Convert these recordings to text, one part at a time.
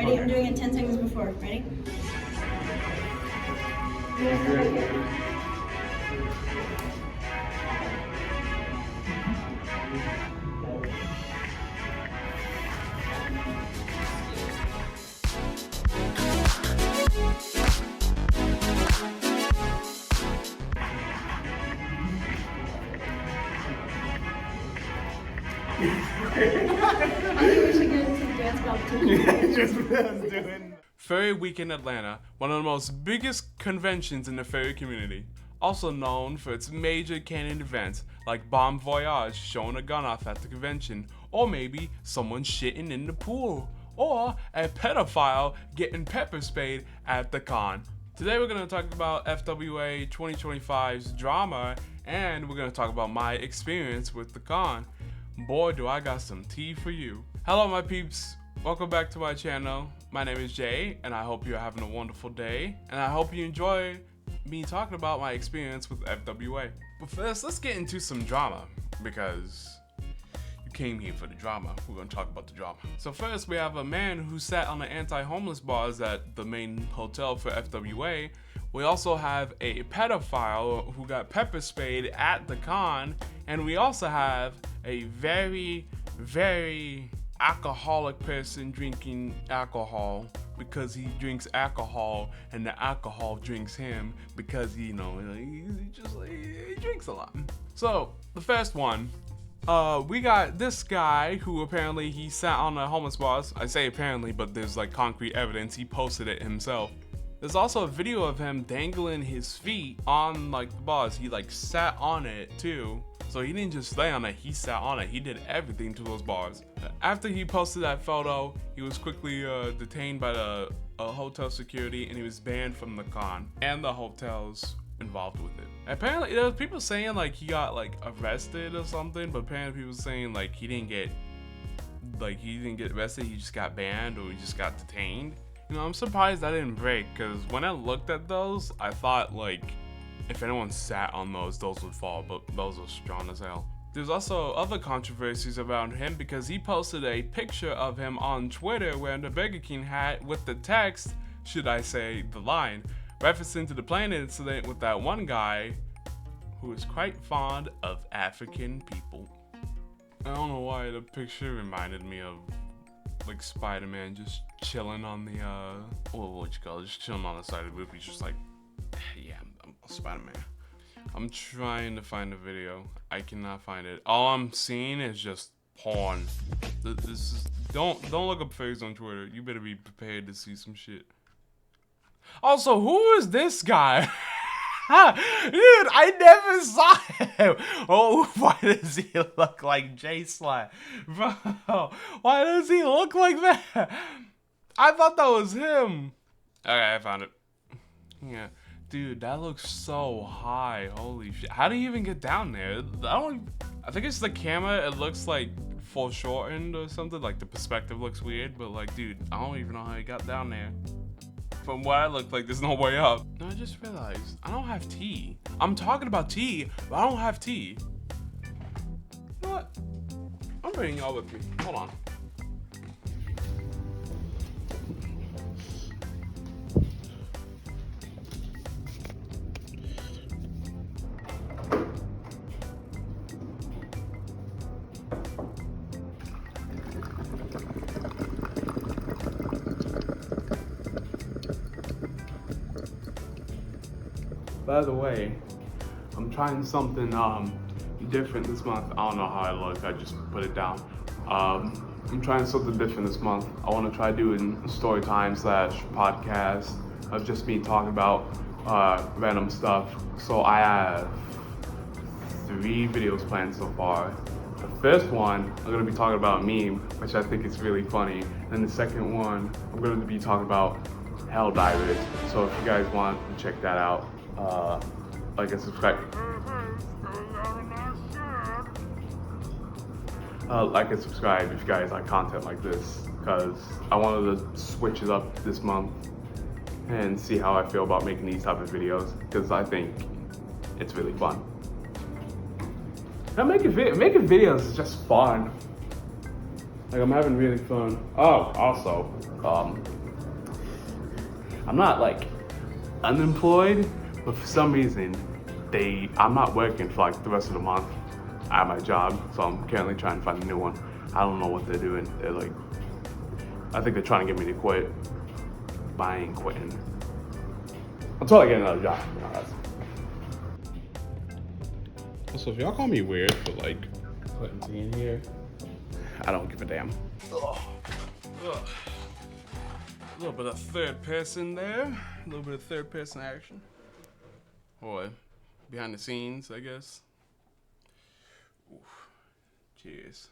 Ready? Okay. I'm doing it 10 seconds before. Ready? I think we should get into the dance competition. Just doing. Furry Week in Atlanta, one of the most biggest conventions in the furry community. Also known for its major canon events like Bon Voyage showing a gun off at the convention, or maybe someone shitting in the pool, or a pedophile getting pepper sprayed at the con. Today we're going to talk about FWA 2025's drama, and we're going to talk about my experience with the con. Boy, do I got some tea for you. Hello my peeps, welcome back to my channel. My name is Jay, and I hope you're having a wonderful day, and I hope you enjoy me talking about my experience with FWA. But first, let's get into some drama, because you came here for the drama. We're going to talk about the drama. So first, we have a man who sat on the anti-homeless bars at the main hotel for FWA. We also have a pedophile who got pepper sprayed at the con, and we also have a very, very alcoholic person drinking alcohol because he drinks alcohol, and the alcohol drinks him because he drinks a lot. So the first one, we got this guy who apparently he sat on the homeless bars. I say apparently, but there's like concrete evidence. He posted it himself. There's also a video of him dangling his feet on like the bars. He like sat on it too. So he didn't just lay on it, he sat on it. He did everything to those bars. After he posted that photo, he was quickly detained by the hotel security, and he was banned from the con and the hotels involved with it. Apparently, there was people saying like he got like arrested or something, but apparently people saying like he didn't get arrested, he just got banned or he just got detained. You know, I'm surprised that didn't break, because when I looked at those, I thought like if anyone sat on those would fall, but those are strong as hell. There's also other controversies around him because he posted a picture of him on Twitter wearing the Burger King hat with the text, should I say the line, referencing to the plane incident with that one guy who is quite fond of African people. I don't know why the picture reminded me of like Spider-Man just chilling on the just chilling on the side of the movie, just like, yeah, I'm Spider-Man. I'm trying to find a video. I cannot find it. All I'm seeing is just porn. This is don't look up furries on Twitter. You better be prepared to see some shit. Also, who is this guy? Dude, I never saw him. Oh, why does he look like J-Slat? Bro, why does he look like that? I thought that was him. Okay, I found it. Yeah. Dude, that looks so high. Holy shit. How do you even get down there? I think it's the camera. It looks like foreshortened or something. Like the perspective looks weird, but like, dude, I don't even know how he got down there. From what I look like, there's no way up. No, I just realized I don't have tea. I'm talking about tea, but I don't have tea. You know what? I'm bringing y'all with me. Hold on. By the way, I'm trying something different this month. I don't know how I look, I just put it down. I'm trying something different this month. I want to try doing story time / podcast of just me talking about random stuff. So I have 3 videos planned so far. The first one, I'm going to be talking about a meme, which I think is really funny. And the second one, I'm going to be talking about hell divers. So if you guys want to check that out, like and subscribe. Like and subscribe if you guys like content like this, because I wanted to switch it up this month and see how I feel about making these type of videos, because I think it's really fun. And making videos is just fun. Like, I'm having really fun. Oh, also, I'm not like unemployed, but for some reason, I'm not working for like the rest of the month at my job, so I'm currently trying to find a new one. I don't know what they're doing. They're like, I think they're trying to get me to quit, but I ain't quitting until I get another job. Also, if y'all call me weird for like putting tea in here, I don't give a damn. Ugh. Ugh. A little bit of third person there. A little bit of third person action. Or behind the scenes, I guess. Oof. Cheers.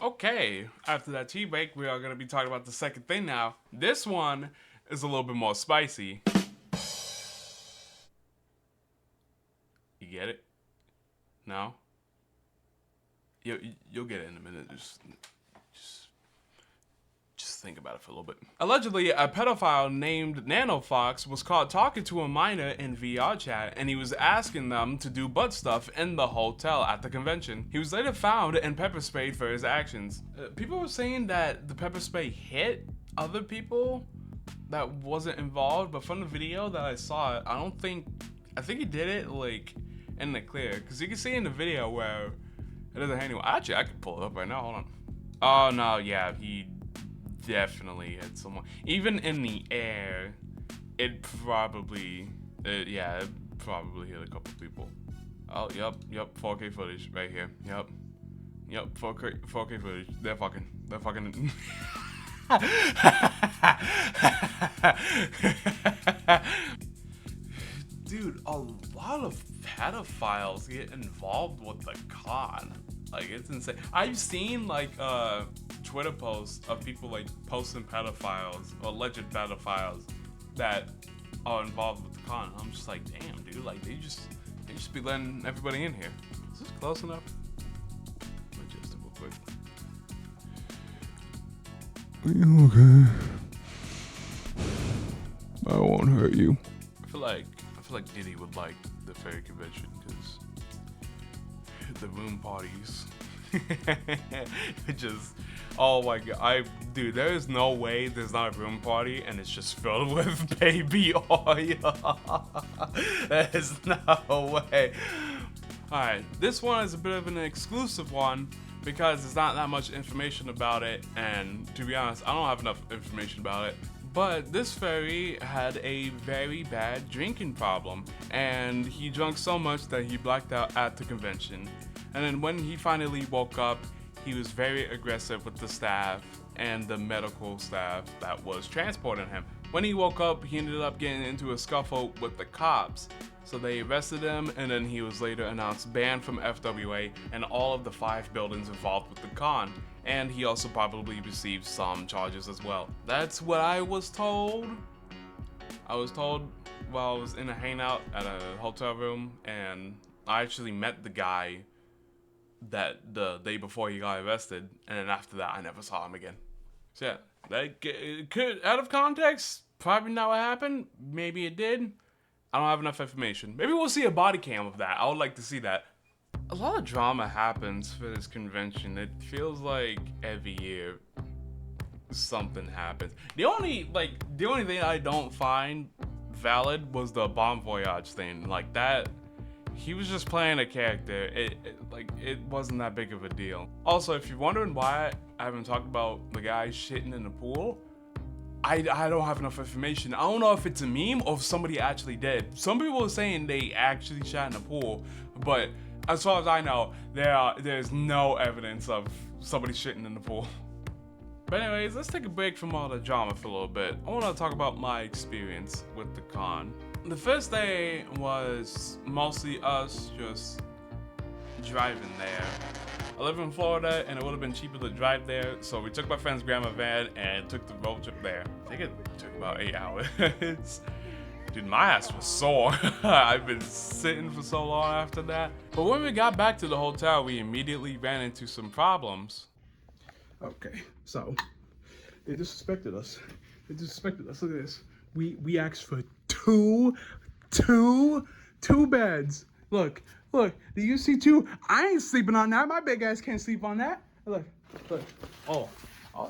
Okay, after that tea break, we are going to be talking about the second thing now. This one is a little bit more spicy. You get it? No? You'll get it in a minute. Just think about it for a little bit. Allegedly, a pedophile named NanoFox was caught talking to a minor in VR chat, and he was asking them to do butt stuff in the hotel at the convention. He was later found and pepper sprayed for his actions. People were saying that the pepper spray hit other people that wasn't involved, but from the video that I saw, I think he did it like in the clear, because you can see in the video where it doesn't hit anyone. Actually, I can pull it up right now. Hold on. Oh no, yeah, he definitely hit someone. Even in the air, it probably hit a couple people. Oh, yep, 4K footage right here. Yep, 4K footage. They're fucking. Dude, a lot of pedophiles get involved with the con. Like, it's insane. I've seen like Twitter posts of people like posting pedophiles, or alleged pedophiles, that are involved with the con. I'm just like, damn, dude, like they just be letting everybody in here. Is this close enough? Adjust it real quick. Are you okay? I won't hurt you. I feel like Diddy would like the fairy convention because the room parties. Just, oh my god, dude, there is no way there's not a room party and it's just filled with baby oil. There's no way. Alright, this one is a bit of an exclusive one because there's not that much information about it, and to be honest, I don't have enough information about it. But this fairy had a very bad drinking problem, and he drank so much that he blacked out at the convention. And then when he finally woke up, he was very aggressive with the staff and the medical staff that was transporting him. When he woke up, he ended up getting into a scuffle with the cops. So they arrested him, and then he was later announced banned from FWA and all of the 5 buildings involved with the con. And he also probably received some charges as well. That's what I was told. I was told while I was in a hangout at a hotel room, and I actually met the guy that the day before he got arrested, and then after that I never saw him again. So yeah, that could, out of context, probably not what happened. Maybe it did. I don't have enough information. Maybe we'll see a body cam of that. I would like to see that. A lot of drama happens for this convention. It feels like every year something happens. The only thing I don't find valid was the Bon Voyage thing. Like that, he was just playing a character. It wasn't that big of a deal. Also, if you're wondering why I haven't talked about the guy shitting in the pool, I don't have enough information. I don't know if it's a meme or if somebody actually did. Some people are saying they actually shot in the pool, but as far as I know, there's no evidence of somebody shitting in the pool. But anyways, let's take a break from all the drama for a little bit. I want to talk about my experience with the con. The first day was mostly us just driving there. I live in Florida, and it would have been cheaper to drive there, so we took my friend's grandma van and took the road trip there. I think it took about 8 hours. Dude, my ass was sore. I've been sitting for so long after that. But when we got back to the hotel, we immediately ran into some problems. Okay, so they disrespected us. Look at this. We asked for two beds. Look, do you see 2? I ain't sleeping on that. My big ass can't sleep on that. Look. Oh,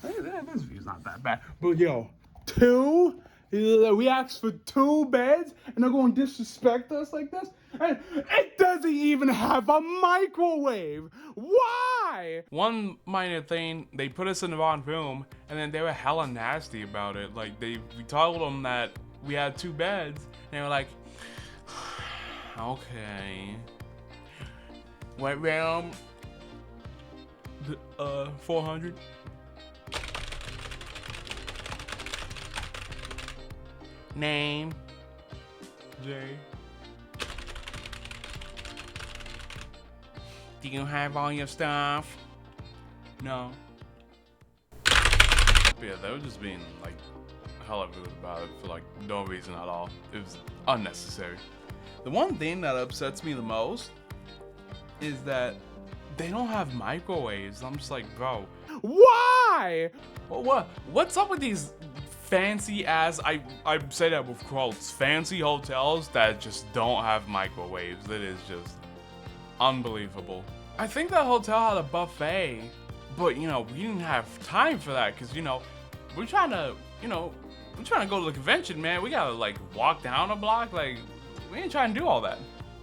this view's not that bad. But yo, two. We asked for 2 beds, and they're going to disrespect us like this. And it doesn't even have a microwave. Why? One minor thing, they put us in the wrong room, and then they were hella nasty about it. Like we told them that we had 2 beds, and they were like, okay. What room? 400. Name? Jay. Do you have all your stuff? No. Yeah, they were just being like hella rude about it for like no reason at all. It was unnecessary. The one thing that upsets me the most is that they don't have microwaves. I'm just like, bro, Why? what's up with these fancy ass, I say that with quotes, fancy hotels that just don't have microwaves? That is just unbelievable. I think that hotel had a buffet, but you know, we didn't have time for that because, you know, we're trying to go to the convention, man. We gotta like walk down a block. Like, we ain't trying to do all that.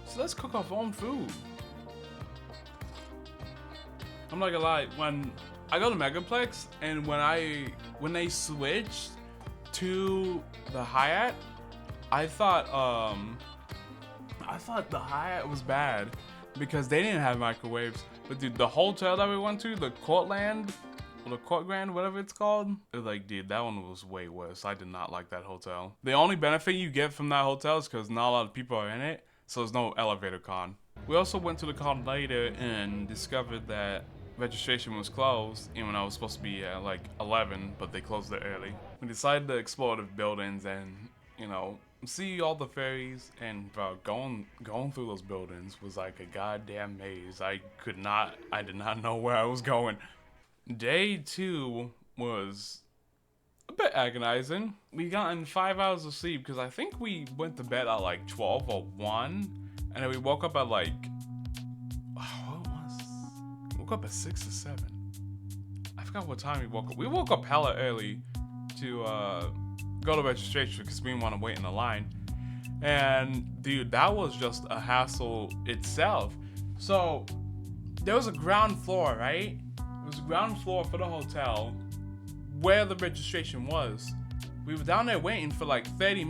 So let's cook our own food. I'm not gonna lie, when I go to Megaplex and when they switched to the Hyatt, I thought the Hyatt was bad because they didn't have microwaves. But dude, the hotel that we went to, the Courtland, or the Court Grand, whatever it's called, it was like, dude, that one was way worse. I did not like that hotel. The only benefit you get from that hotel is because not a lot of people are in it, so there's no elevator con. We also went to the con later and discovered that registration was closed, even though I was supposed to be at like 11, but they closed it early. We decided to explore the buildings and, you know, see all the ferries, and bro, going through those buildings was like a goddamn maze. I did not know where I was going. Day 2 was a bit agonizing. We gotten 5 hours of sleep because I think we went to bed at like 12 or 1, and then we woke up at like, woke up at 6 or 7. I forgot what time we woke up. We woke up hella early to go to registration because we didn't want to wait in the line. And dude, that was just a hassle itself. So there was a ground floor, right? It was a ground floor for the hotel where the registration was. We were down there waiting for like 30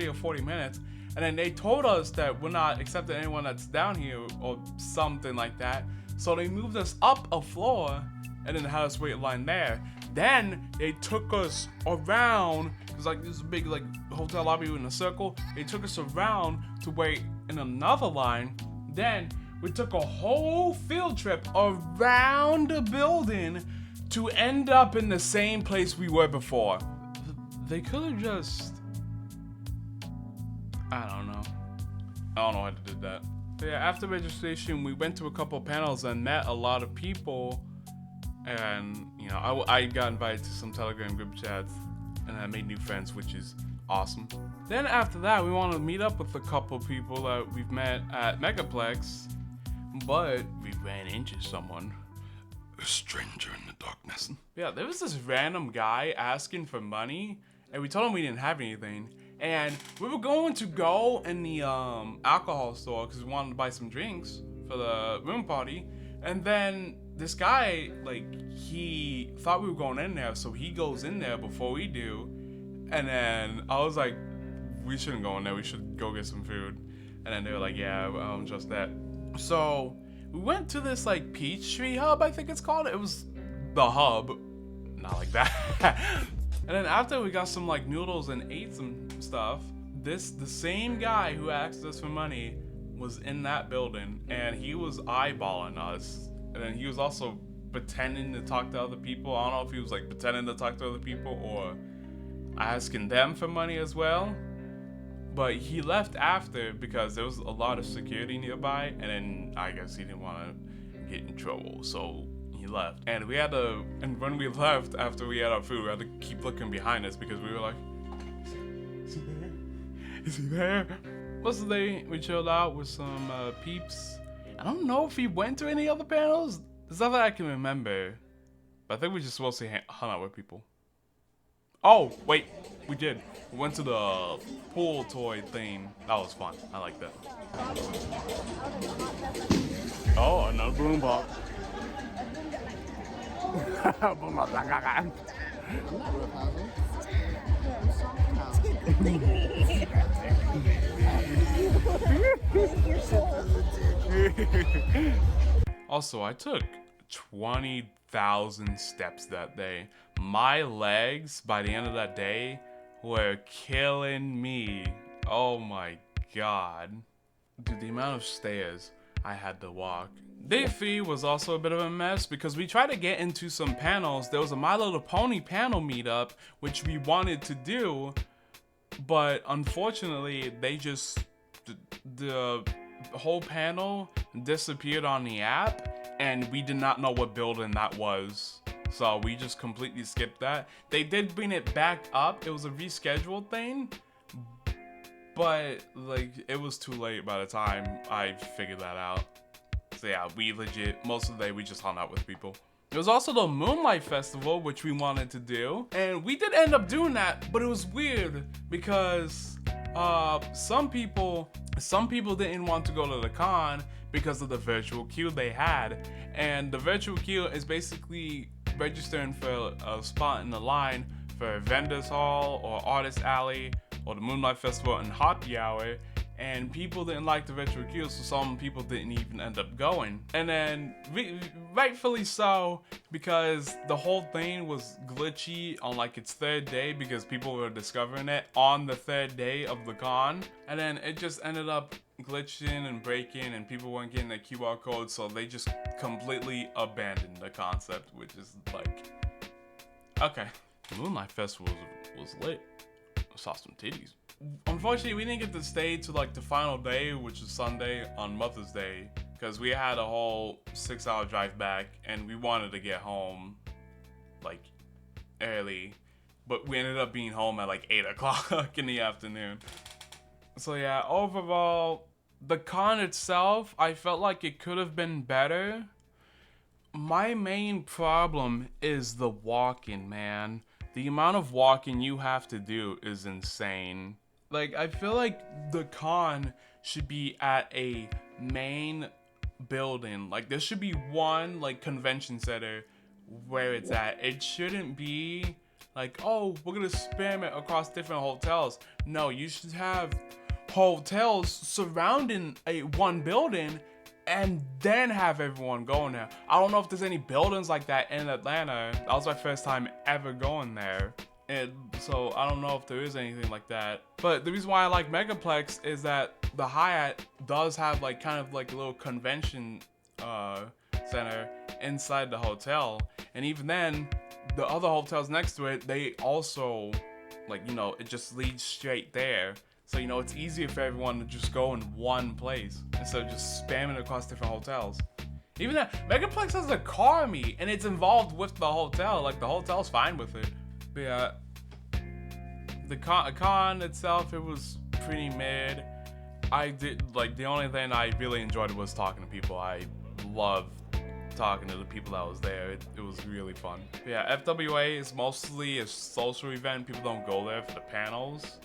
or 40 minutes. And then they told us that we're not accepting anyone that's down here or something like that. So they moved us up a floor and then had us wait in line there. Then they took us around, because like this is a big like hotel lobby in a circle. They took us around to wait in another line. Then we took a whole field trip around the building to end up in the same place we were before. They could have just, I don't know how to do that. So yeah, after registration, we went to a couple panels and met a lot of people. And, you know, I got invited to some Telegram group chats and I made new friends, which is awesome. Then after that, we wanted to meet up with a couple people that we've met at Megaplex, but we ran into someone. A stranger in the darkness. Yeah, there was this random guy asking for money, and we told him we didn't have anything. And we were going to go in the alcohol store because we wanted to buy some drinks for the room party. And then this guy, like, he thought we were going in there, so he goes in there before we do. And then I was like, we shouldn't go in there, we should go get some food. And then they were like, yeah, just that. So we went to this like Peachtree Hub, I think it's called. It was the hub, not like that. And then after we got some like noodles and ate some stuff, the same guy who asked us for money was in that building, and he was eyeballing us. And then he was also pretending to talk to other people. I don't know if he was like pretending to talk to other people or asking them for money as well. But he left after because there was a lot of security nearby, and then I guess he didn't want to get in trouble, so he left. And when we left after we had our food, we had to keep looking behind us because we were like, is he there? Is he there? Most of the day, we chilled out with some peeps. I don't know if he went to any other panels. There's nothing I can remember. But I think we just mostly hung out with people. Oh, wait. We did. We went to the pool toy thing. That was fun. I like that. Oh, another boom box. Boom box. Also, I took 20,000 steps that day. My legs, by the end of that day, were killing me. Oh my god. Dude, the amount of stairs I had to walk. Day 3 was also a bit of a mess because we tried to get into some panels. There was a My Little Pony panel meetup, which we wanted to do, but unfortunately, they just, the whole panel disappeared on the app, and we did not know what building that was. So we just completely skipped that. They did bring it back up. It was a rescheduled thing, but like it was too late by the time I figured that out. So yeah, we legit, most of the day we just hung out with people. There was also the Moonlight Festival, which we wanted to do, and we did end up doing that, but it was weird because some people didn't want to go to the con because of the virtual queue they had, and the virtual queue is basically registering for a spot in the line for Vendors Hall or Artist Alley or the Moonlight Festival and Happy Hour, and people didn't like the virtual queue, so some people didn't even end up going. And then rightfully so, because the whole thing was glitchy on like its 3rd day because people were discovering it on the 3rd day of the con, and then it just ended up glitching and breaking and people weren't getting the QR code, so they just completely abandoned the concept, which is like, okay. Moonlight Festival was lit. I saw some titties. Unfortunately, we didn't get to stay to like the final day, which is Sunday on Mother's Day, because we had a whole 6-hour drive back and we wanted to get home like early, but we ended up being home at like 8 o'clock in the afternoon. So yeah, overall, the con itself, I felt like it could have been better. My main problem is the walking, man. The amount of walking you have to do is insane. Like, I feel like the con should be at a main building. Like, there should be one, like, convention center where it's at. It shouldn't be like, oh, we're gonna spam it across different hotels. No, you should have hotels surrounding one building and then have everyone going there. I don't know if there's any buildings like that in Atlanta. That was my first time ever going there, and so I don't know if there is anything like that. But the reason why I like Megaplex is that the Hyatt does have like kind of like a little convention center inside the hotel, and even then the other hotels next to it, they also, like, you know, it just leads straight there. So, you know, it's easier for everyone to just go in one place instead of just spamming across different hotels. Even that, Megaplex has a car meet and it's involved with the hotel. Like, the hotel's fine with it. But yeah, the con itself, it was pretty mid. I did, like, the only thing I really enjoyed was talking to people. I loved talking to the people that was there. It was really fun. But yeah, FWA is mostly a social event. People don't go there for the panels.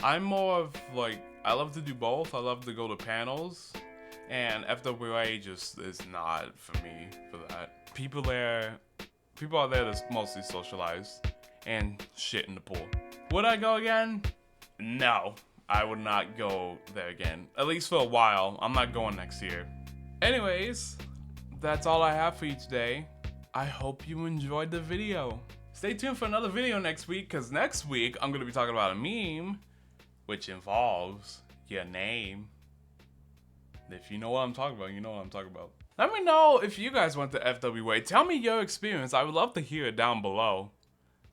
I'm more of like, I love to do both. I love to go to panels, and FWA just is not for me for that. People are there to mostly socialize and shit in the pool. Would I go again? No, I would not go there again. At least for a while. I'm not going next year. Anyways, that's all I have for you today. I hope you enjoyed the video. Stay tuned for another video next week, because next week I'm going to be talking about a meme which involves your name. If you know what I'm talking about, you know what I'm talking about. Let me know if you guys went to FWA. Tell me your experience. I would love to hear it down below,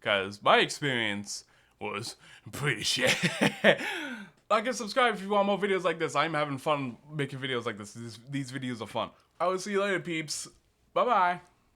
because my experience was pretty shit. Like and subscribe if you want more videos like this. I'm having fun making videos like this. These videos are fun. I will see you later, peeps. Bye-bye.